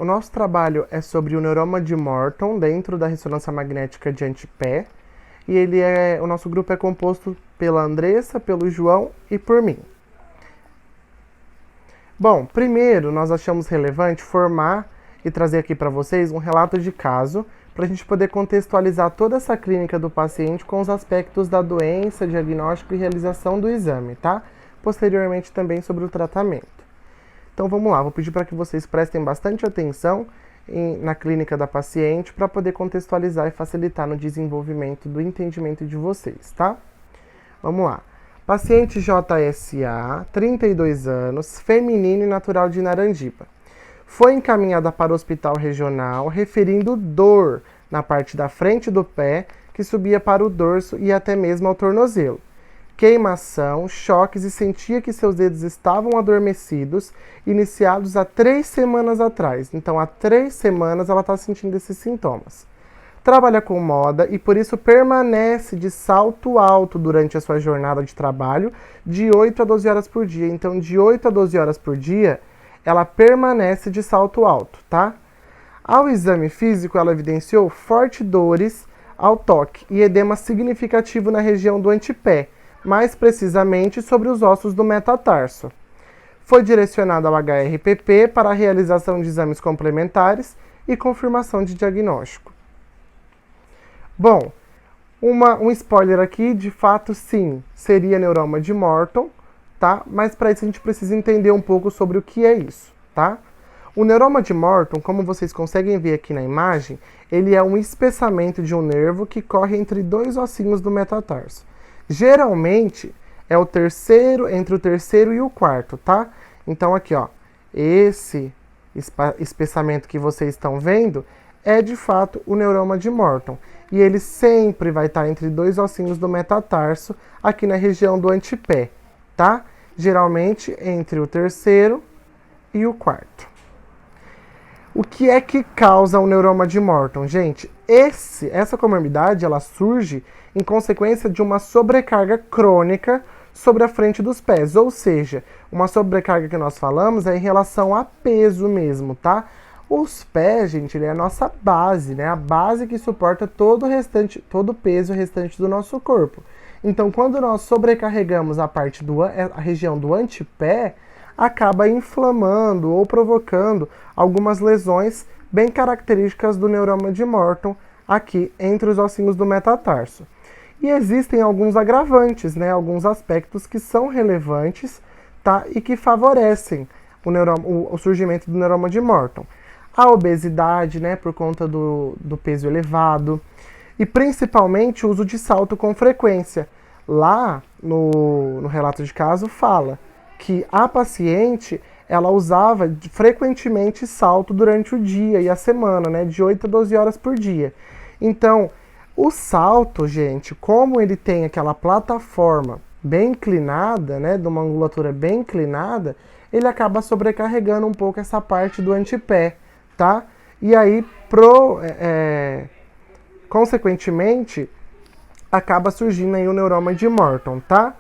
O nosso trabalho é sobre o neuroma de Morton dentro da ressonância magnética de antepé. E o nosso grupo é composto pela Andressa, pelo João e por mim. Bom, primeiro nós achamos relevante formar e trazer aqui para vocês um relato de caso para a gente poder contextualizar toda essa clínica do paciente com os aspectos da doença, diagnóstico e realização do exame, tá? Posteriormente também sobre o tratamento. Então vamos lá, vou pedir para que vocês prestem bastante atenção na clínica da paciente para poder contextualizar e facilitar no desenvolvimento do entendimento de vocês, tá? Vamos lá. Paciente JSA, 32 anos, feminino e natural de Narandiba. Foi encaminhada para o hospital regional referindo dor na parte da frente do pé que subia para o dorso e até mesmo ao tornozelo. Queimação, choques e sentia que seus dedos estavam adormecidos, iniciados há 3 semanas atrás. Então, há 3 semanas ela está sentindo esses sintomas. Trabalha com moda e por isso permanece de salto alto durante a sua jornada de trabalho de 8 a 12 horas por dia. Então, de 8 a 12 horas por dia, ela permanece de salto alto, tá? Ao exame físico, ela evidenciou fortes dores ao toque e edema significativo na região do antepé, mais precisamente sobre os ossos do metatarso. Foi direcionado ao HRPP para a realização de exames complementares e confirmação de diagnóstico. Bom, um spoiler aqui, de fato sim, seria neuroma de Morton, tá? Mas para isso a gente precisa entender um pouco sobre o que é isso, tá? O neuroma de Morton, como vocês conseguem ver aqui na imagem, ele é um espessamento de um nervo que corre entre 2 ossinhos do metatarso. Geralmente é entre o terceiro e o quarto, tá? Então aqui, ó, esse espessamento que vocês estão vendo é de fato o neuroma de Morton. E ele sempre vai estar entre 2 ossinhos do metatarso, aqui na região do antepé, tá? Geralmente entre o terceiro e o quarto. O que é que causa o neuroma de Morton? Gente, essa comorbidade ela surge em consequência de uma sobrecarga crônica sobre a frente dos pés. Ou seja, uma sobrecarga que nós falamos é em relação a peso mesmo, tá? Os pés, gente, ele é a nossa base, né? A base que suporta todo o peso restante do nosso corpo. Então, quando nós sobrecarregamos a região do antepé, acaba inflamando ou provocando algumas lesões bem características do neuroma de Morton aqui entre os ossinhos do metatarso. E existem alguns agravantes, né? Alguns aspectos que são relevantes, tá? E que favorecem o surgimento do neuroma de Morton. A obesidade, né? Por conta do peso elevado. E principalmente o uso de salto com frequência. Lá no relato de caso fala que a paciente ela usava frequentemente salto durante o dia e a semana, né? De 8 a 12 horas por dia. Então, o salto, gente, como ele tem aquela plataforma bem inclinada, né, de uma angulatura bem inclinada, ele acaba sobrecarregando um pouco essa parte do antepé, tá? E aí, consequentemente, acaba surgindo aí o neuroma de Morton, tá?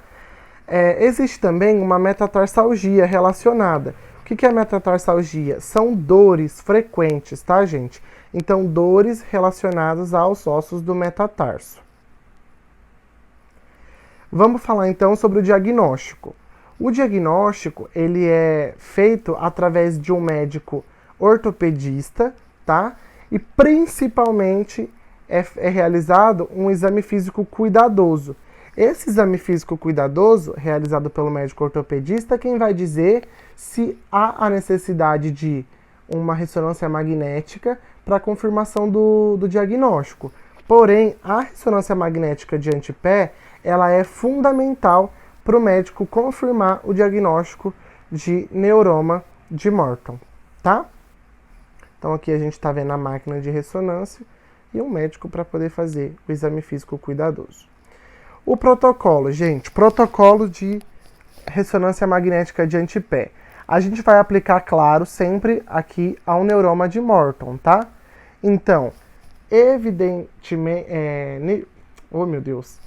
Existe também uma metatarsalgia relacionada. O que é metatarsalgia? São dores frequentes, tá, gente? Então, dores relacionadas aos ossos do metatarso. Vamos falar então sobre o diagnóstico. O diagnóstico, ele é feito através de um médico ortopedista, tá? E principalmente é realizado um exame físico cuidadoso. Esse exame físico cuidadoso, realizado pelo médico ortopedista, quem vai dizer se há a necessidade de uma ressonância magnética para a confirmação do diagnóstico. Porém, a ressonância magnética de antepé, ela é fundamental para o médico confirmar o diagnóstico de neuroma de Morton, tá? Então aqui a gente está vendo a máquina de ressonância e um médico para poder fazer o exame físico cuidadoso. O protocolo, gente, protocolo de ressonância magnética de antepé. A gente vai aplicar, claro, sempre aqui ao neuroma de Morton, tá? Então, evidentemente... oh, meu Deus!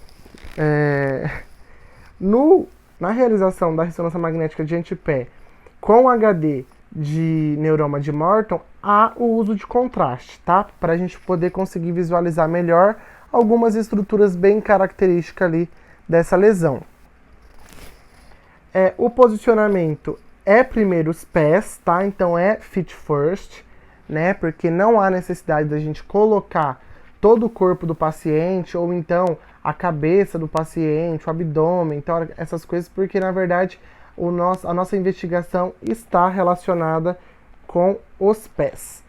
Na realização da ressonância magnética de antepé com HD de neuroma de Morton, há o uso de contraste, tá? Para a gente poder conseguir visualizar melhor algumas estruturas bem características ali dessa lesão. O posicionamento é primeiro os pés, tá? Então é feet first, né? Porque não há necessidade da gente colocar todo o corpo do paciente, ou então a cabeça do paciente, o abdômen, então essas coisas, porque na verdade a nossa investigação está relacionada com os pés.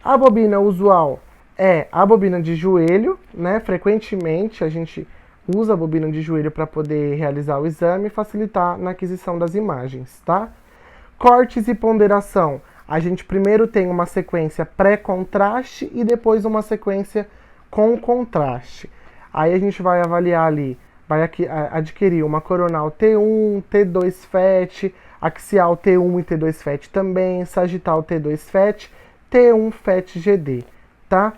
A bobina usual é a bobina de joelho, né? Frequentemente a gente usa a bobina de joelho para poder realizar o exame e facilitar na aquisição das imagens, tá? Cortes e ponderação. A gente primeiro tem uma sequência pré-contraste e depois uma sequência com contraste. Aí a gente vai avaliar ali, vai adquirir uma coronal T1, T2 FET, axial T1 e T2 FET também, sagital T2 FET, T1 FET GD, tá?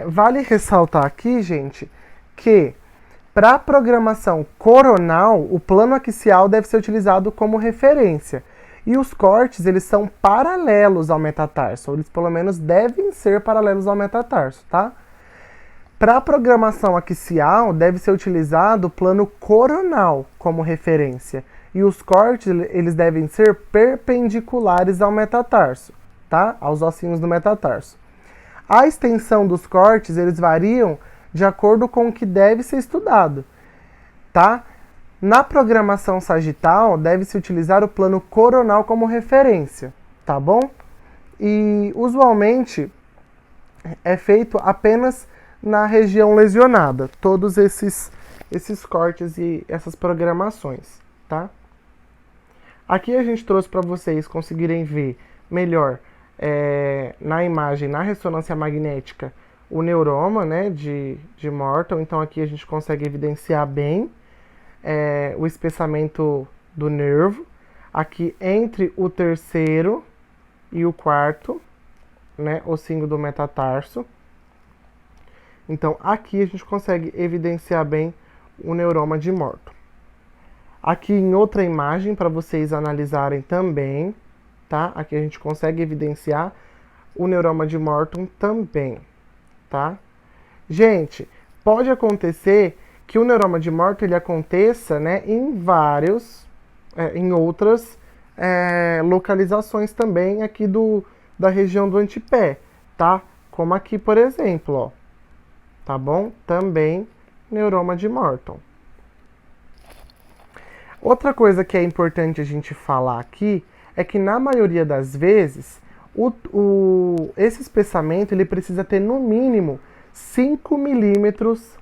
Vale ressaltar aqui, gente, que para a programação coronal, o plano axial deve ser utilizado como referência. E os cortes, eles são paralelos ao metatarso, ou eles pelo menos devem ser paralelos ao metatarso, tá? Para a programação axial, deve ser utilizado o plano coronal como referência. E os cortes, eles devem ser perpendiculares ao metatarso, tá? Aos ossinhos do metatarso. A extensão dos cortes, eles variam de acordo com o que deve ser estudado, tá? Na programação sagital, deve-se utilizar o plano coronal como referência, tá bom? E, usualmente, é feito apenas na região lesionada, todos esses cortes e essas programações, tá? Aqui a gente trouxe para vocês conseguirem ver melhor na imagem, na ressonância magnética, o neuroma, né, de Morton. Então aqui a gente consegue evidenciar bem o espessamento do nervo, aqui entre o terceiro e o quarto, né, ossinho do metatarso. Então aqui a gente consegue evidenciar bem o neuroma de Morton. Aqui em outra imagem para vocês analisarem também, tá? Aqui a gente consegue evidenciar o neuroma de Morton também, tá? Gente, pode acontecer que o neuroma de Morton ele aconteça, né, em outras localizações também aqui da região do antepé, tá? Como aqui, por exemplo, ó, tá bom? Também neuroma de Morton. Outra coisa que é importante a gente falar aqui é que na maioria das vezes esse espessamento ele precisa ter no mínimo 5 milímetros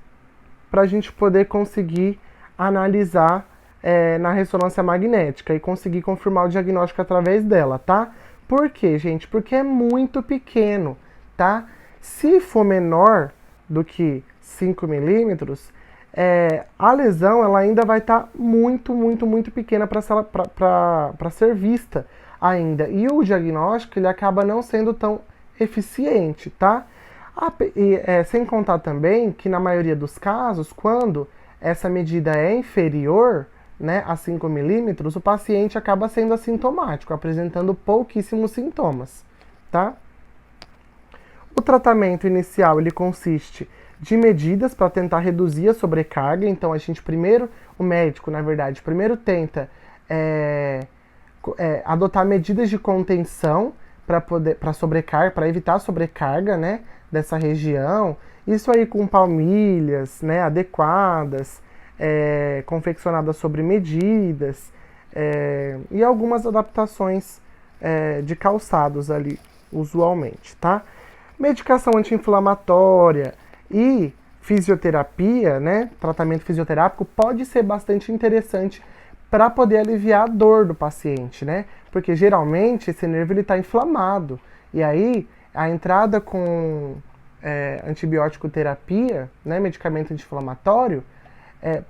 para a gente poder conseguir analisar na ressonância magnética e conseguir confirmar o diagnóstico através dela, tá? Por quê, gente? Porque é muito pequeno, tá? Se for menor do que 5 milímetros, a lesão ela ainda vai estar muito, muito, muito pequena para ser vista ainda. E o diagnóstico ele acaba não sendo tão eficiente, tá? Sem contar também que na maioria dos casos, quando essa medida é inferior, né, a 5 milímetros, o paciente acaba sendo assintomático, apresentando pouquíssimos sintomas, tá? O tratamento inicial ele consiste de medidas para tentar reduzir a sobrecarga. Então o médico, na verdade, primeiro tenta adotar medidas de contenção para evitar a sobrecarga, né, dessa região. Isso aí com palmilhas, né, adequadas, confeccionadas sobre medidas e algumas adaptações de calçados ali, usualmente, tá? Medicação anti-inflamatória e fisioterapia, né, tratamento fisioterápico pode ser bastante interessante para poder aliviar a dor do paciente, né? Porque geralmente esse nervo ele está inflamado e aí a entrada com antibiótico terapia, né, medicamento anti-inflamatório,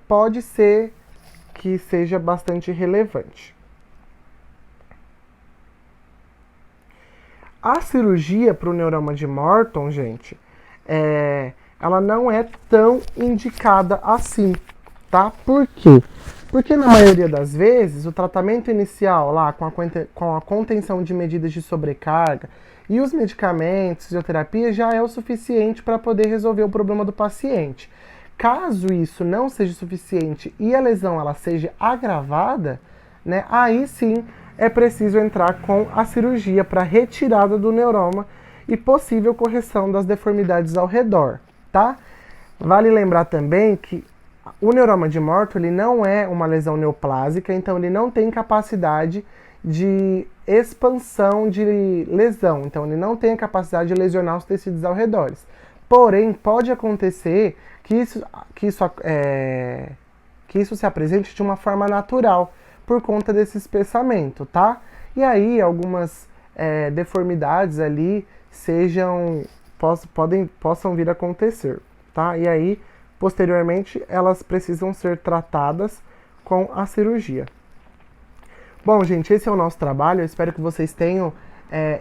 pode ser que seja bastante relevante. A cirurgia para o neuroma de Morton, gente, ela não é tão indicada assim, tá? Por quê? Porque na maioria das vezes, o tratamento inicial lá com a contenção de medidas de sobrecarga e os medicamentos, fisioterapia, já é o suficiente para poder resolver o problema do paciente. Caso isso não seja suficiente e a lesão ela seja agravada, né, aí sim é preciso entrar com a cirurgia para retirada do neuroma e possível correção das deformidades ao redor, tá? Vale lembrar também que o neuroma de Morton ele não é uma lesão neoplásica, então ele não tem capacidade de expansão de lesão, então ele não tem a capacidade de lesionar os tecidos ao redor. Porém, pode acontecer que isso se apresente de uma forma natural, por conta desse espessamento, tá? E aí, algumas deformidades ali possam vir a acontecer, tá? E aí, posteriormente, elas precisam ser tratadas com a cirurgia. Bom, gente, esse é o nosso trabalho. Eu espero que vocês tenham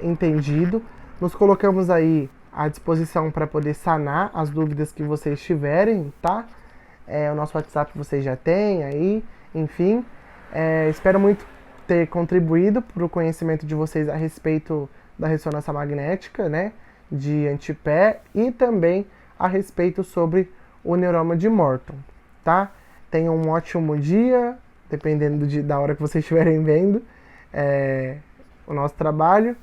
entendido. Nos colocamos aí à disposição para poder sanar as dúvidas que vocês tiverem, tá? O nosso WhatsApp vocês já têm aí, enfim. Espero muito ter contribuído para o conhecimento de vocês a respeito da ressonância magnética, né, de antepé e também a respeito sobre o neuroma de Morton, tá? Tenham um ótimo dia, dependendo da hora que vocês estiverem vendo o nosso trabalho.